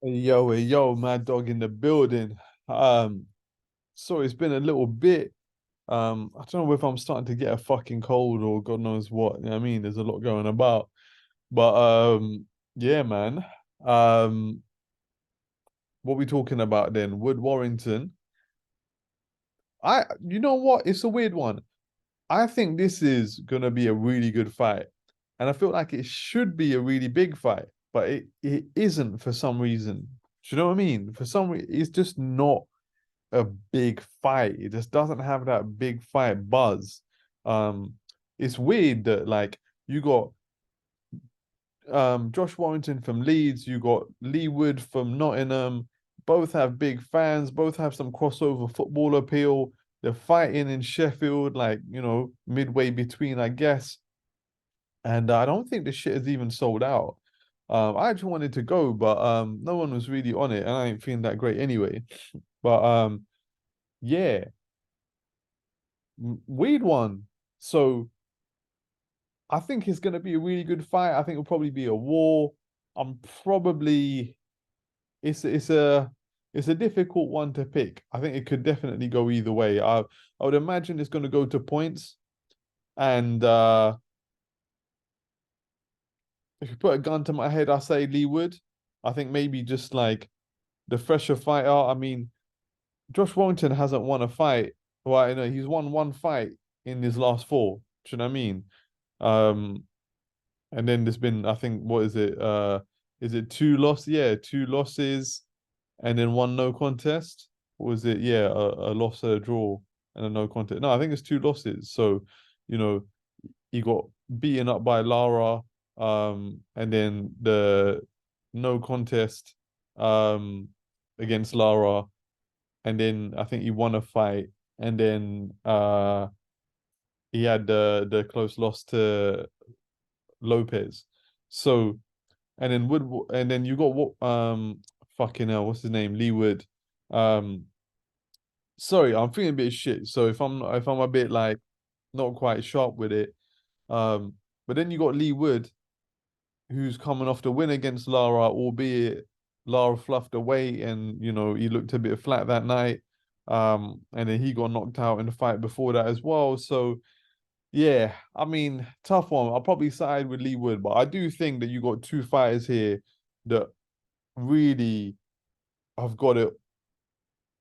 Hey, yo, Mad Dog in the building. Um, so it's been a little bit. I don't know if I'm starting to get a fucking cold or God knows what. You know what I mean, there's a lot going about. But yeah, man. Um, what we talking about then? Wood Warrington. You know what? It's a weird one. I think this is gonna be a really good fight, and I feel like it should be a really big fight, but it isn't for some reason. Do you know what I mean? For some reason, it's just not a big fight. It just doesn't have that big fight buzz. Um, it's weird that like you got Josh Warrington from Leeds, you got Lee Wood from Nottingham. Both have big fans, both have some crossover football appeal. They're fighting in Sheffield, like, midway between, I guess. And I don't think the shit is even sold out. I actually wanted to go, but no one was really on it, and I ain't feeling that great anyway. But yeah, weird one. So I think it's gonna be a really good fight. I think it'll probably be a war. I'm probably it's a it's a difficult one to pick. I think it could definitely go either way. I would imagine it's gonna go to points. And if you put a gun to my head, I say Lee Wood. I think maybe just like the fresher fighter. I mean, Josh Warrington hasn't won a fight. Well, he's won one fight in his last four. Do you know what I mean? Um, And then there's been, I think, what is it? Is it two losses? Yeah, two losses and then one no contest. Or was it? Yeah, a loss, a draw, and a no contest. No, I think it's two losses. So, you know, he got beaten up by Lara, and then the no contest, um, against Lara, and then I think he won a fight, and then he had the close loss to Lopez. So and then you got what fucking hell, what's his name? Lee Wood. Um sorry, I'm feeling a bit shit. So if I'm a bit like not quite sharp with it. Um but then you got Lee Wood who's coming off the win against Lara, albeit Lara fluffed away and he looked a bit flat that night. And then he got knocked out in the fight before that as well. So yeah, I mean, tough one. I'll probably side with Lee Wood, but I do think that you got two fighters here that really have got it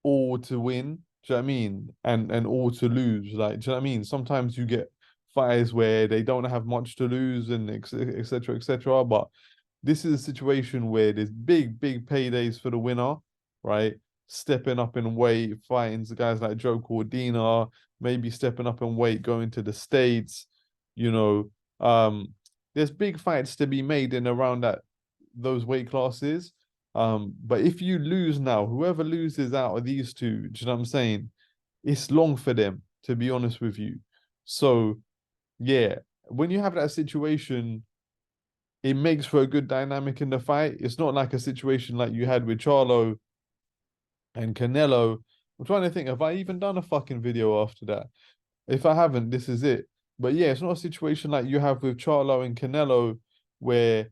all to win. Do you know what I mean? And all to lose. Like, do you know what I mean? Sometimes you get fighters where they don't have much to lose and et cetera, et cetera. But this is a situation where there's big paydays for the winner, right? Stepping up in weight, fighting guys like Joe Cordina, maybe stepping up in weight, going to the States, you know. There's big fights to be made in around those weight classes. But if you lose now, whoever loses out of these two, do you know what I'm saying? It's long for them, to be honest with you. So yeah, when you have that situation, it makes for a good dynamic in the fight. It's not like a situation like you had with Charlo and Canelo. I'm trying to think, have I even done a fucking video after that? If I haven't, this is it. But yeah, it's not a situation like you have with Charlo and Canelo where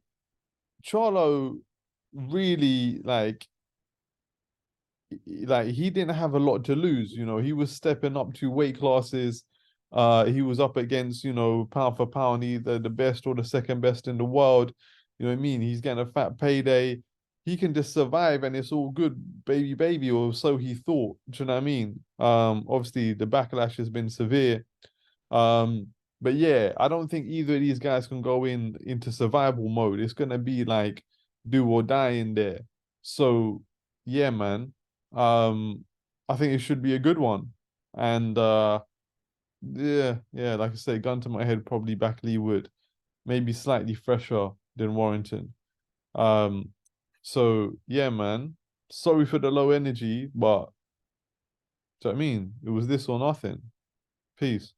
Charlo really like he didn't have a lot to lose. He was stepping up to weight classes. He was up against, pound for pound, either the best or the second best in the world. You know what I mean? He's getting a fat payday. He can just survive and it's all good, baby, or so he thought. Do you know what I mean? Obviously the backlash has been severe. But yeah, I don't think either of these guys can go into survival mode. It's gonna be like do or die in there. So yeah, man. Um, I think it should be a good one. And yeah, like I say, gun to my head, probably back Lee Wood, maybe slightly fresher than Warrington. Um, so yeah, man. Sorry for the low energy, but do you know what I mean? It was this or nothing. Peace.